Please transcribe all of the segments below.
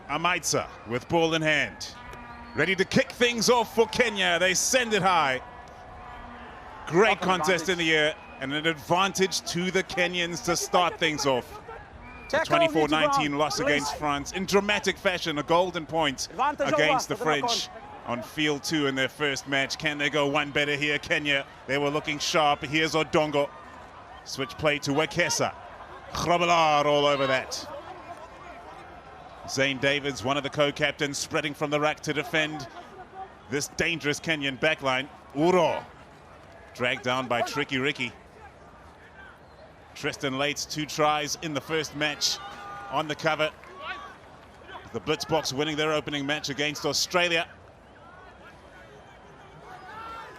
Amaitsa with ball in hand. Ready to kick things off for Kenya. They send it high. Great contest in the air and an advantage to the Kenyans to start things off. The 24-19 loss against France in dramatic fashion, a golden point against the French on field 2 in their first match. Can they go one better here? Kenya, they were looking sharp. Here's Odongo. Switch play to Wekesa. Grobbelaar all over that. Zane Davids, one of the co-captains, spreading from the ruck to defend this dangerous Kenyan backline. Uro, dragged down by Tricky Ricky. Tristan Lates, 2 tries in the first match on the cover. The Blitzboks winning their opening match against Australia.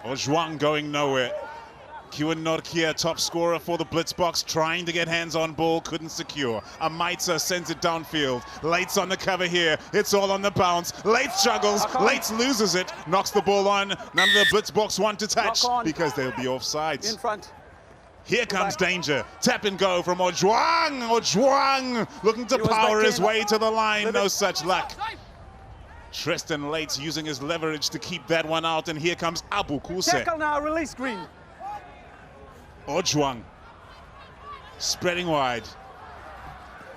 Ojwang going nowhere. Kiewan Nortje, top scorer for the Blitzboks, trying to get hands on ball, couldn't secure. Amaitsa sends it downfield. Lates on the cover here. It's all on the bounce. Lates juggles. Lates loses it. Knocks the ball on. None of the Blitzboks want to touch because they'll be offsides. In front. Here comes danger. Tap and go from Ojwang. Ojwang looking to power his way to the line. No such luck. Tristan Lates using his leverage to keep that one out. And here comes Abu Kuse. Tackle now, release Green. Ojwang spreading wide.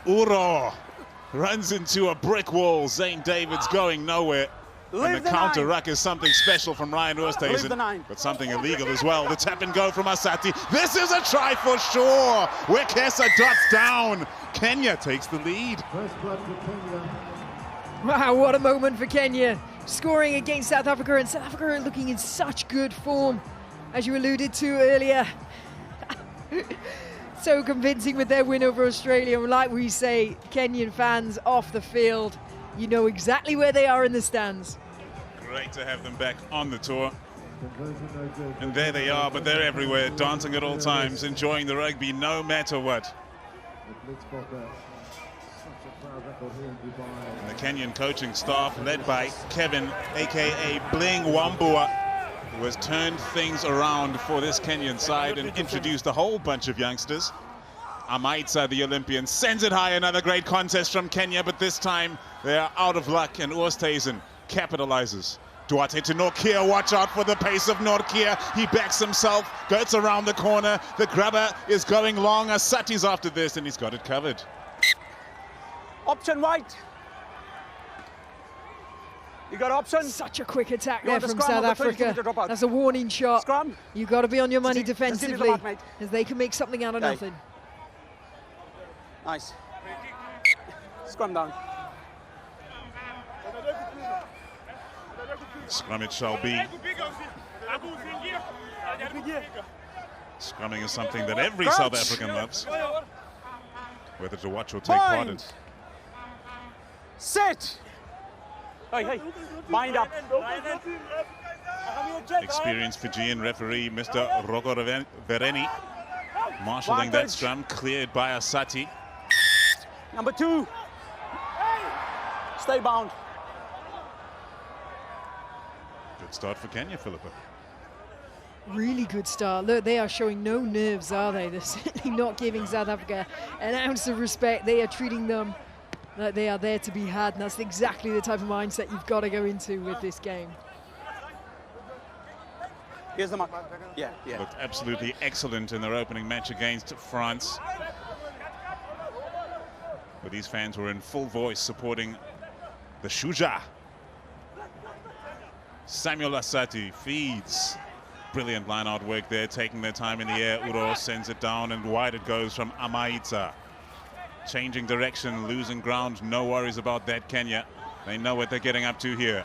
Uro runs into a brick wall. Zane Davids going nowhere. And the counter ruck is something special from Ryan Oosthuizen, but something illegal as well. The tap and go from Asati. This is a try for sure. Wekesa dots down. Kenya takes the lead. First blood for Kenya. Wow, what a moment for Kenya. Scoring against South Africa, and South Africa are looking in such good form, as you alluded to earlier. So convincing with their win over Australia. Like we say, Kenyan fans off the field, you know exactly where they are in the stands. Great to have them back on the tour. And there they are, but they're everywhere, dancing at all times, enjoying the rugby no matter what. And the Kenyan coaching staff, led by Kevin, aka Bling Wambua, who has turned things around for this Kenyan side and introduced a whole bunch of youngsters. Amaitsa, the Olympian, sends it high. Another great contest from Kenya, but this time they are out of luck, and Oosthuizen capitalizes. Duarte to Nortje, watch out for the pace of Nortje. He backs himself, goes around the corner. The grabber is going long. Asati's after this, and he's got it covered. Option white. You got option. Such a quick attack there from South Africa. That's a warning shot. Scrum. You've got to be on your money defensively, as they can make something out of nothing. Nice. Scrum down. Scrum it shall be. Scrumming is something that every South African loves, whether to watch or take part in. Sit. Hey, mind up. Experienced Fijian referee, Mr. Rogo Vereni, marshalling that scrum, cleared by Asati. Number 2. Stay bound. Good start for Kenya, Philippa. Really good start. Look, they are showing no nerves, are they? They're certainly not giving South Africa an ounce of respect. They are treating them like they are there to be had, and that's exactly the type of mindset you've got to go into with this game. Here's the mark. Yeah. Looked absolutely excellent in their opening match against France. But these fans were in full voice supporting the Shuja. Samuel Asati feeds. Brilliant line-out work there, taking their time in the air. Uro sends it down, and wide it goes from Amaitsa. Changing direction, losing ground, no worries about that, Kenya. They know what they're getting up to here.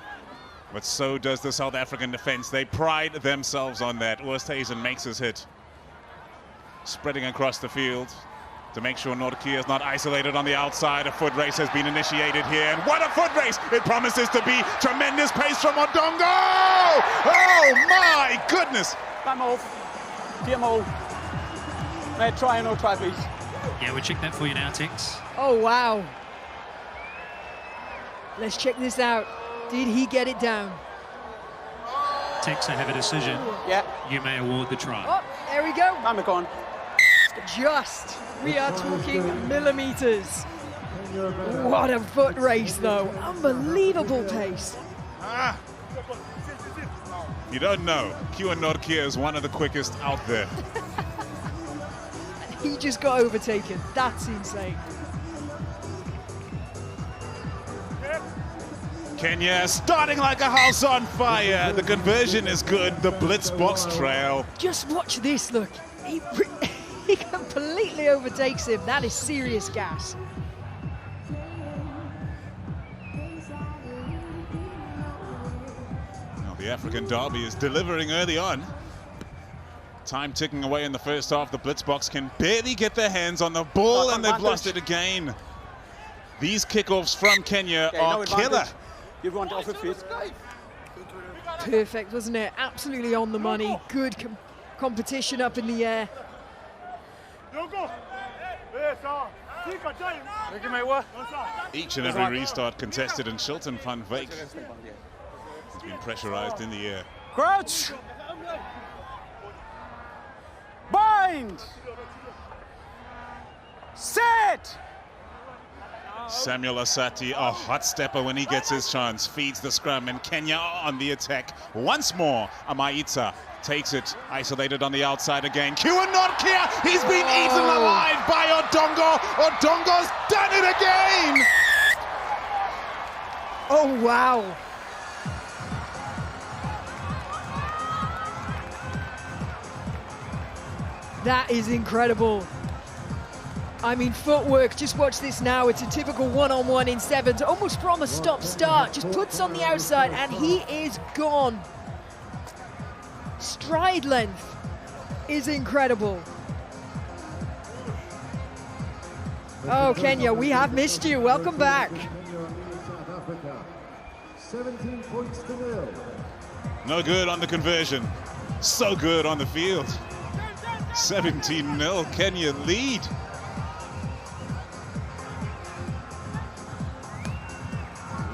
But so does the South African defense. They pride themselves on that. Oosthuizen makes his hit. Spreading across the field to make sure Nortje is not isolated on the outside. A foot race has been initiated here, and what a foot race! It promises to be. Tremendous pace from Odongo! Oh my goodness! Time off. TMO. Try or no try, please. Yeah, we'll check that for you now, Tex. Oh, wow. Let's check this out. Did he get it down? Tex, I have a decision. Yeah. You may award the try. Oh, there we go. I'm on. Just. We are talking millimeters. What a foot race, though. Unbelievable pace. You don't know, Kiwan Norkia is one of the quickest out there. He just got overtaken. That's insane. Kenya starting like a house on fire. The conversion is good. The Blitzboks trail. Just watch this, look. He completely overtakes him. That is serious gas. Now the African derby is delivering early on. Time ticking away in the first half. The Blitzboks can barely get their hands on the ball, and they've lost it again. These kickoffs from Kenya are killer. You want off it, please. Perfect, wasn't it? Absolutely on the money. Good competition up in the air. Each and every restart contested, and Shilton van Wyk has been pressurized in the air. Crouch! Bind! Set! Samuel Asati, a hot stepper when he gets his chance, feeds the scrum, and Kenya on the attack. Once more, Amaitsa takes it, isolated on the outside again. Kiwan Norkia, he's been eaten alive by Odongo. Odongo's done it again! Oh, wow. That is incredible. I mean, footwork, just watch this now. It's a typical one-on-one in sevens, almost from a stop-start. Just puts on the outside and he is gone. Stride length is incredible. Oh, Kenya, we have missed you. Welcome back. 17 points to 0. No good on the conversion. So good on the field. 17-0, Kenya lead.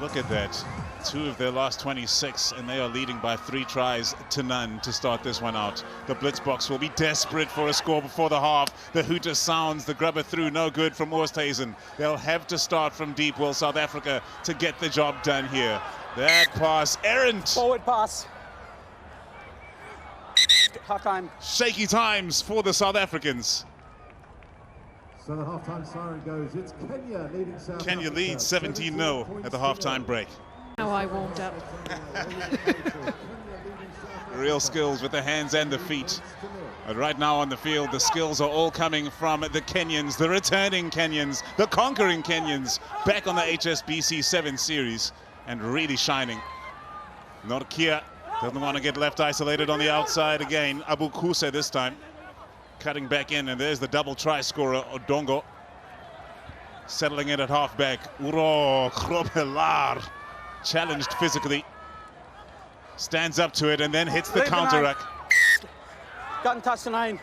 Look at that. 2 of their last 26, and they are leading by 3 tries to none to start this one out. The Blitzboks will be desperate for a score before the half. The hooter sounds, the grubber through, no good from Oosthuizen. They'll have to start from deep, will South Africa, to get the job done here. That pass, errant. Forward pass. Half time. Shaky times for the South Africans. So the halftime siren goes. It's Kenya leading South Kenya Africa. leads 17-0 at the halftime break. How I warmed up. Real skills with the hands and the feet. But right now on the field, the skills are all coming from the Kenyans, the returning Kenyans, the conquering Kenyans, back on the HSBC 7 series and really shining. Norkia doesn't want to get left isolated on the outside again. Abu Kuse this time. Cutting back in, and there's the double try scorer, Odongo. Settling it at halfback. Uro Kropelar, challenged physically. Stands up to it and then hits the counter-rack. Can't touch the 9.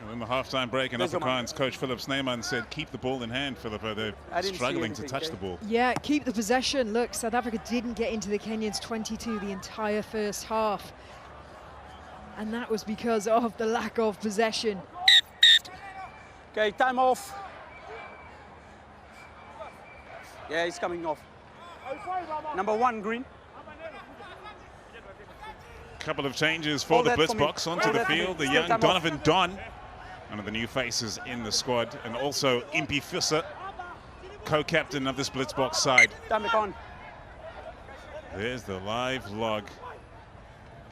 And in the halftime break in Afrikaans, Coach Philip Snyman said, keep the ball in hand, Philippa. They're struggling to touch the ball. Yeah, keep the possession. Look, South Africa didn't get into the Kenyans 22 the entire first half. And that was because of the lack of possession. Okay, time off. Yeah, he's coming off. Number 1, green. Couple of changes for the Blitzboks onto the field. The young Donovan Don, one of the new faces in the squad, and also Impi Visser, co-captain of this Blitzboks side. There's the live log.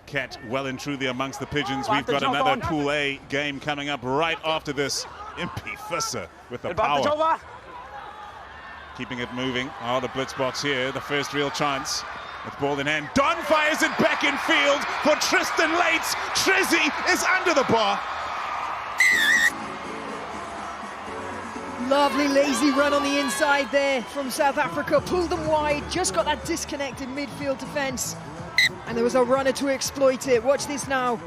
Cat well and truly amongst the pigeons. We've got another Pool A game coming up right after this. Impi Visser with the power. Keeping it moving. Oh, the Blitzboks here, the first real chance. With ball in hand, Don fires it back in field for Tristan Lates. Trizzy is under the bar. Lovely lazy run on the inside there from South Africa. Pulled them wide, just got that disconnected midfield defense. And there was a runner to exploit it. Watch this now.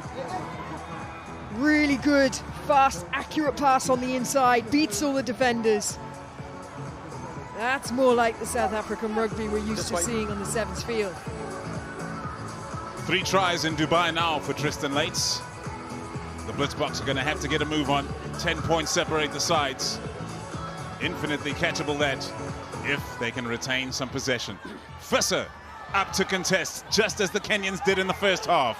Really good, fast, accurate pass on the inside. Beats all the defenders. That's more like the South African rugby we're used to seeing on the Sevens field. 3 tries in Dubai now for Tristan Lates. The Blitzboks are going to have to get a move on. 10 points separate the sides. Infinitely catchable that if they can retain some possession. Fisser up to contest, just as the Kenyans did in the first half.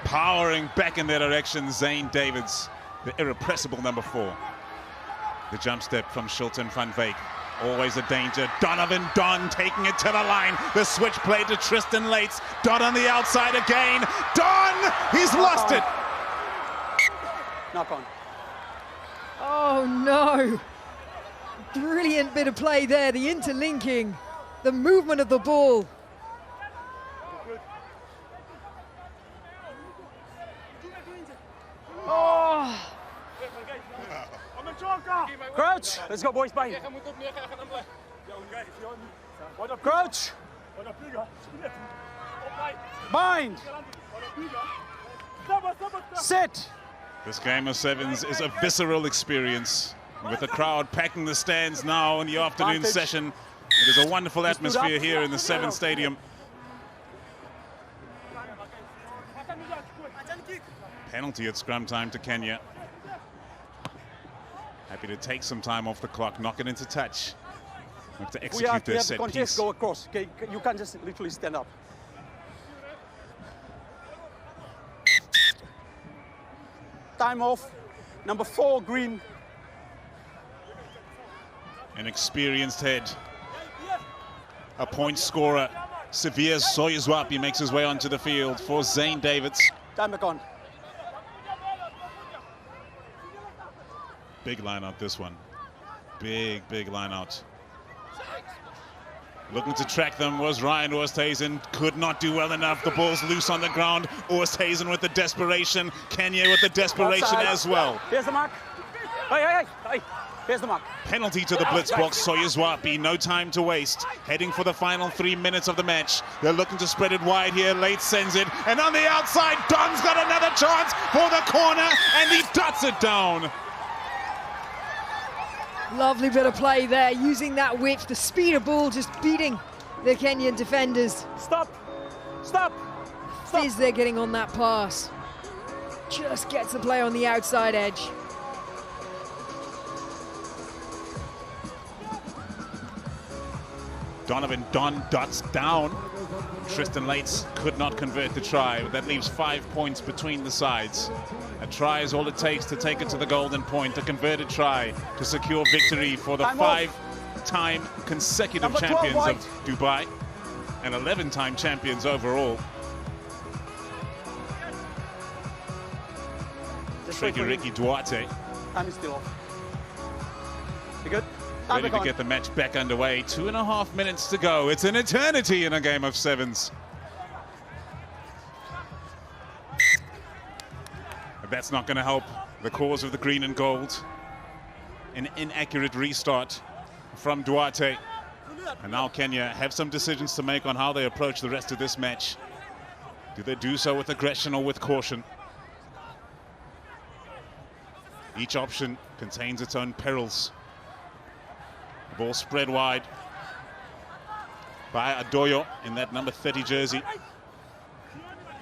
Powering back in their direction, Zane Davids, the irrepressible number 4. The jump step from Shilton van Wyk. Always a danger. Donovan Don taking it to the line. The switch play to Tristan Lates. Don on the outside again. Don! He's lost it! Knock on. Oh no! Brilliant bit of play there, the interlinking, the movement of the ball. Oh! Crouch. Let's go, boys. Bind. Crouch. Bind. Sit. This game of sevens is a visceral experience. With the crowd packing the stands now in the afternoon session. It is a wonderful atmosphere here in the Seven Stadium. Penalty at scrum time to Kenya. Happy to take some time off the clock, knock it into touch. Have to execute their set piece. Go across. Okay, you can't just literally stand up. Time off. Number 4, green. An experienced head. A point scorer. Severe Soyuzwapi makes his way onto the field for Zane Davids. Time back on. Big line out this one. Big line out. Looking to track them was Ryan Oosthuizen. Could not do well enough. The ball's loose on the ground. Oosthuizen with the desperation. Kenya with the desperation Outside. as well. Here's the mark. Hey. Here's the mark. Penalty to the Blitzboks. Soyuzwapi, no time to waste. Heading for the final 3 minutes of the match. They're looking to spread it wide here. Late sends it. And on the outside, Don's got another chance for the corner. And he dots it down. Lovely bit of play there, using that width, the speed of ball just beating the Kenyan defenders. Stop. Fizz they're getting on that pass. Just gets the play on the outside edge. Donovan Don dots down. Tristan Lates could not convert the try. That leaves 5 points between the sides. A try is all it takes to take it to the golden point. A converted try to secure victory for the 5-time consecutive Number 12 champions white. of Dubai and 11-time champions overall. Tricky Ricky Duarte Time is still off. You good? Time ready back to on. get the match back underway. 2.5 minutes to go. It's an eternity in a game of sevens. But that's not going to help the cause of the green and gold. An inaccurate restart from Duarte. And now Kenya have some decisions to make on how they approach the rest of this match. Do they do so with aggression or with caution? Each option contains its own perils. The ball spread wide by Adoyo in that number 30 jersey.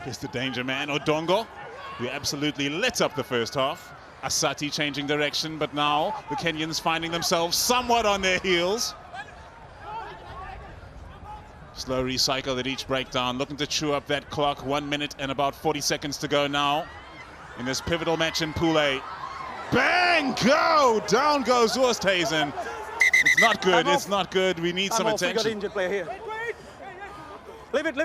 Here's the danger man, Odongo, who absolutely lit up the first half. Asati changing direction, but now the Kenyans finding themselves somewhat on their heels. Slow recycle at each breakdown, looking to chew up that clock. 1 minute and about 40 seconds to go now in this pivotal match in Pool A. Bang! Go! Down goes Oosthuizen. It's not good, it's not good. We need some We got attention. injured player here. Leave it.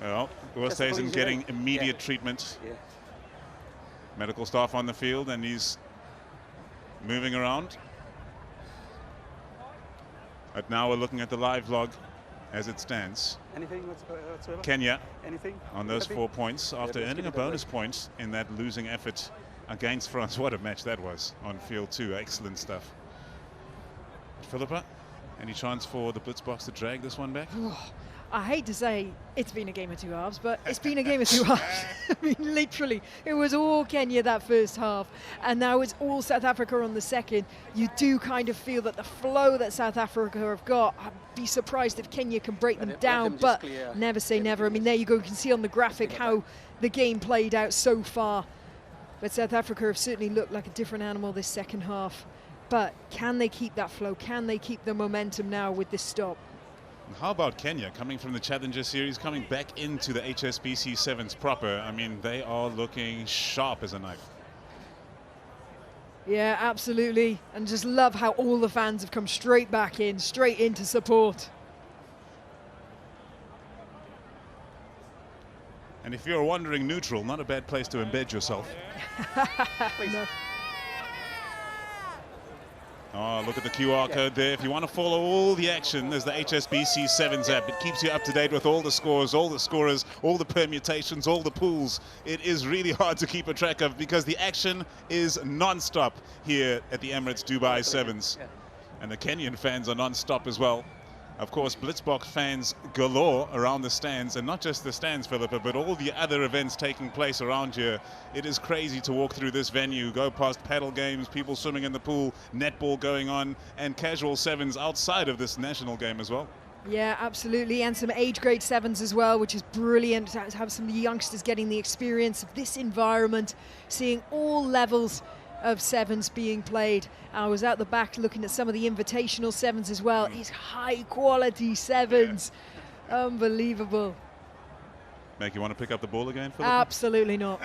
Well, Oosthuizen getting immediate treatment. Yeah. Medical staff on the field, and he's moving around. But now we're looking at the live log as it stands. Anything whatsoever? Kenya Anything? on those Happy? 4 points after let's earning keep a it that bonus point in that losing effort against France. What a match that was on field 2. Excellent stuff. Philippa, any chance for the Blitzboks to drag this one back? I hate to say it's been a game of two halves, but it's been a game of two halves. I mean, literally, it was all Kenya that first half, and now it's all South Africa on the second. You do kind of feel that the flow that South Africa have got, I'd be surprised if Kenya can break them down, but never say never. I mean, there you go, you can see on the graphic how the game played out so far. But South Africa have certainly looked like a different animal this second half. But can they keep that flow? Can they keep the momentum now with this stop? How about Kenya coming from the Challenger Series, coming back into the HSBC Sevens proper? I mean, they are looking sharp as a knife. Yeah, absolutely. And just love how all the fans have come straight back in, straight into support. And if you're wondering, neutral, not a bad place to embed yourself. No. Oh, look at the QR code there. If you want to follow all the action, there's the HSBC Sevens app. It keeps you up to date with all the scores, all the scorers, all the permutations, all the pools. It is really hard to keep a track of because the action is non-stop here at the Emirates Dubai Sevens. And the Kenyan fans are non-stop as well. Of course, Blitzboks fans galore around the stands, and not just the stands, Philippa, but all the other events taking place around here. It is crazy to walk through this venue, go past paddle games, people swimming in the pool, netball going on, and casual sevens outside of this national game as well. Yeah, absolutely, and some age grade sevens as well, which is brilliant to have some of the youngsters getting the experience of this environment, seeing all levels of sevens being played. I was out the back looking at some of the invitational sevens as well. It's high quality sevens. Unbelievable. Make you want to pick up the ball again, Philippa? Absolutely not.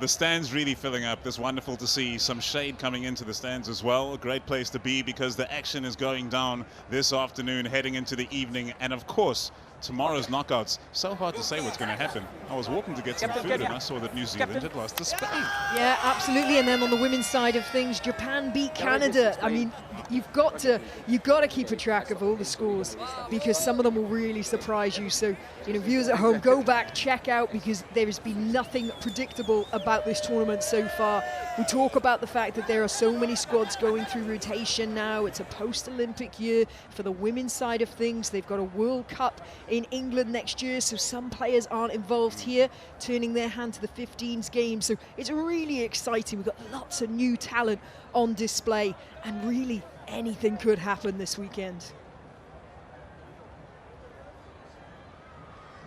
The stands really filling up. It's wonderful to see some shade coming into the stands as well. A great place to be because the action is going down this afternoon, heading into the evening. And of course, tomorrow's knockouts. So hard to say what's going to happen. I was walking to get some food and I saw that New Zealand had lost to Spain. Yeah, absolutely. And then on the women's side of things, Japan beat Canada. I mean, you've got to keep a track of all the scores because some of them will really surprise you. So, you know, viewers at home, go back, check out, because there has been nothing predictable about this tournament so far. We talk about the fact that there are so many squads going through rotation now. It's a post-Olympic year for the women's side of things. They've got a World Cup in England next year, so some players aren't involved here, turning their hand to the 15s game. So it's really exciting. We've got lots of new talent on display, and really anything could happen this weekend.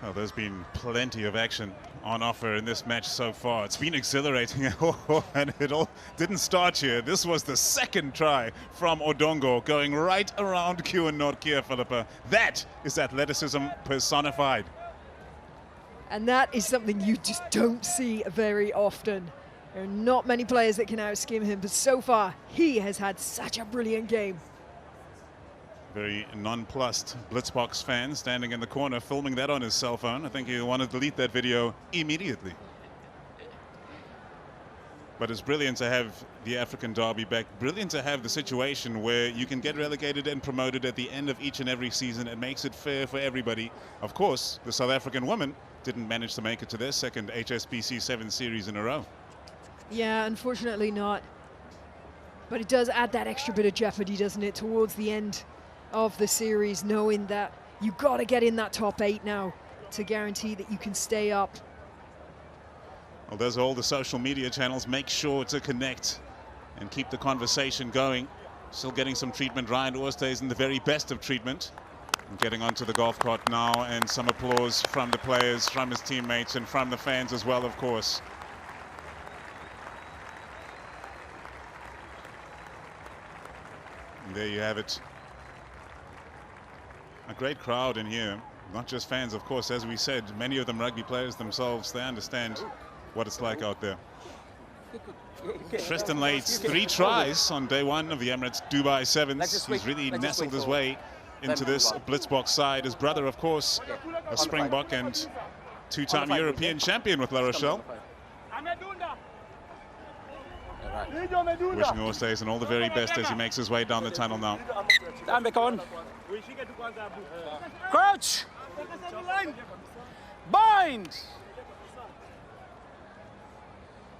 Well, there's been plenty of action on offer in this match so far. It's been exhilarating, and it all didn't start here. This was the second try from Odongo, going right around Q and Nortje, Philippa. That is athleticism personified. And that is something you just don't see very often. There are not many players that can outskim him, but so far he has had such a brilliant game. Very nonplussed Blitzboks fan standing in the corner filming that on his cell phone. I think he'll want to delete that video immediately. But it's brilliant to have the African Derby back. Brilliant to have the situation where you can get relegated and promoted at the end of each and every season. It makes it fair for everybody. Of course, the South African women didn't manage to make it to their second HSBC 7 series in a row. Yeah, unfortunately not. But it does add that extra bit of jeopardy, doesn't it, towards the end of the series, knowing that you've got to get in that top 8 now to guarantee that you can stay up. Well, there's all the social media channels. Make sure to connect and keep the conversation going. Still getting some treatment. Ryan Oorste is in the very best of treatment. And getting onto the golf cart now, and some applause from the players, from his teammates, and from the fans as well, of course. And there you have it. A great crowd in here. Not just fans, of course, as we said, many of them rugby players themselves. They understand what it's like out there. Tristan Lates, 3 tries on day 1 of the Emirates Dubai Sevens. He's really nestled his way into this Blitzboks side. His brother, of course, a Springbok and 2-time European champion with La Rochelle. Wishing Oorste and all the very best as he makes his way down the tunnel now. Crouch! Bind!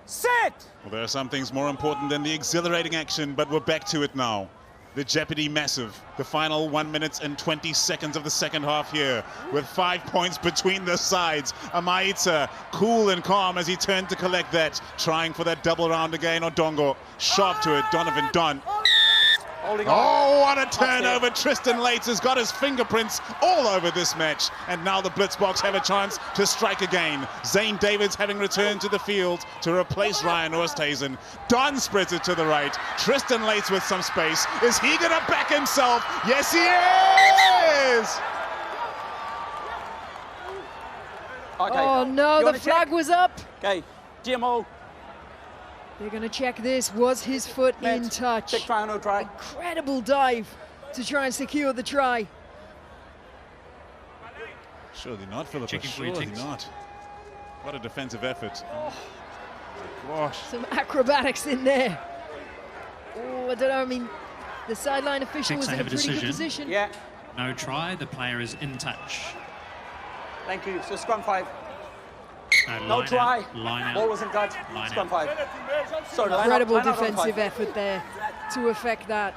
Sit! Well, there are some things more important than the exhilarating action, but we're back to it now. The jeopardy massive. The final 1 minute and 20 seconds of the second half here, with 5 points between the sides. Amaitsa cool and calm as he turned to collect that, trying for that double round again. Odongo sharp to it. Donovan Don. Oh, what a turnover. Tristan Lates has got his fingerprints all over this match. And now the Blitzboks have a chance to strike again. Zane Davids having returned to the field to replace Ryan Oosthuizen. Don spreads it to the right. Tristan Lates with some space. Is he going to back himself? Yes, he is! Okay. Oh no, the flag was up. Okay, GMO. They're going to check this. Was his foot in touch? Check try or no try. Incredible dive to try and secure the try. Surely not, Philippa. Checking for your Surely ticks. not. What a defensive effort. Oh my gosh. Some acrobatics in there. Oh, I don't know. I mean, the sideline official was Ticks, I in a have a pretty good decision. position. Yeah, No try. The player is in touch. thank you. So scrum 5. No line try. Out, line out. Ball wasn't touched. Line Scrum out. 5. Sorry, line out, Incredible line out on defensive 5. effort there to affect that.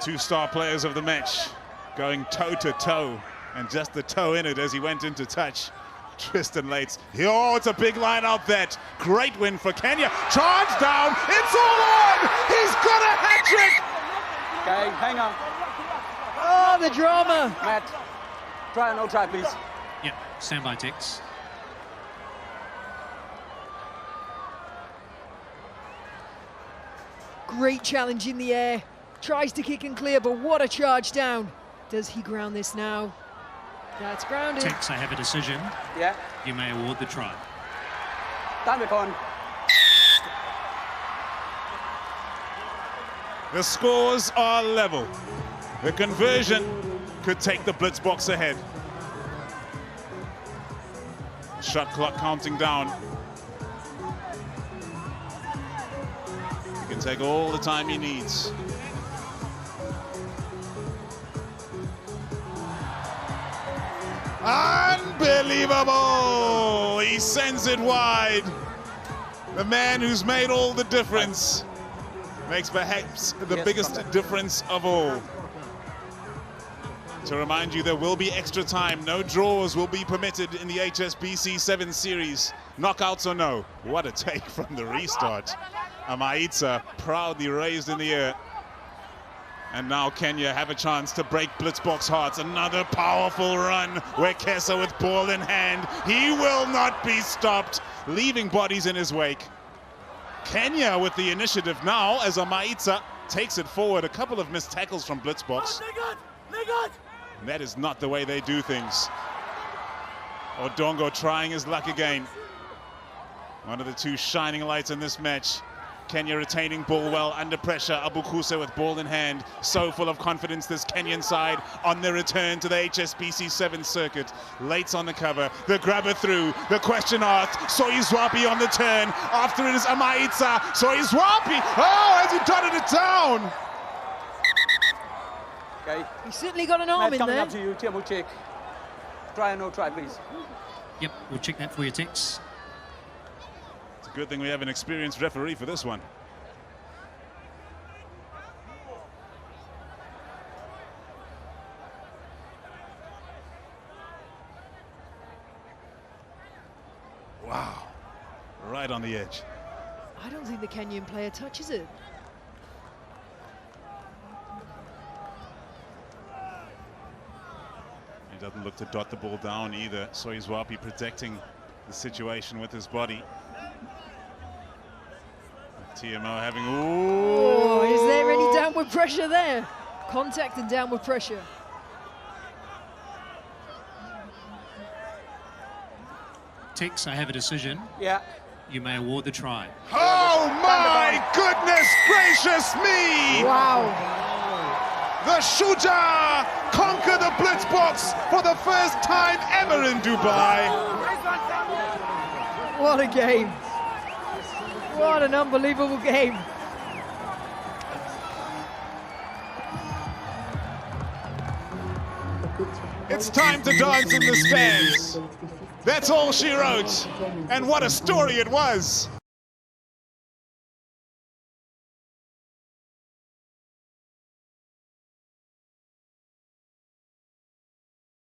Two-star players of the match going toe-to-toe, and just the toe in it as he went into touch. Tristan Lates. Oh, it's a big line out that. Great win for Kenya. Charge down. It's all on. He's got a hat trick. Okay, hang on. Oh, the drama. Matt, try or no try, please. Yep, stand by, Ticks. Great challenge in the air. Tries to kick and clear, but what a charge down. Does he ground this now? That's grounded. Ticks, I have a decision. Yeah, You may award the try. time it on. The scores are level. The conversion could take the Blitzboks ahead. Shot clock counting down. He can take all the time he needs. Unbelievable! He sends it wide. The man who's made all the difference makes perhaps the biggest difference of all. To remind you, there will be extra time. No draws will be permitted in the HSBC 7 Series. Knockouts or no. What a take from the restart. Amaitsa proudly raised in the air. And now Kenya have a chance to break Blitzboks' hearts. Another powerful run where Kesa with ball in hand. He will not be stopped, leaving bodies in his wake. Kenya with the initiative now as Amaitsa takes it forward. A couple of missed tackles from Blitzboks. And that is not the way they do things. Odongo trying his luck again. One of the two shining lights in this match. Kenya retaining ball well under pressure. Abukuse with ball in hand. So full of confidence, this Kenyan side on their return to the HSBC 7 circuit. Lates on the cover. The grabber through. The question asked. Soizwapi on the turn. After it is Amaitsa. Soizwapi. Oh, has he dotted it down? Okay. He's certainly got an arm Matt, in coming there. up to you. Tiamu check. Try or no try, please. Yep, we'll check that for you, Ticks. It's a good thing we have an experienced referee for this one. Wow. Right on the edge. I don't think the Kenyan player touches it. He doesn't look to dot the ball down either. Soizwapi protecting the situation with his body. TMO having, Oh, is there any downward pressure there? Contact and downward pressure. Ticks, I have a decision. Yeah. You may award the try. oh my goodness gracious me! Wow. The Shuja conquer the Blitzboks for the first time ever in Dubai. What a game. What an unbelievable game. It's time to dance in the stands. That's all she wrote. And what a story it was.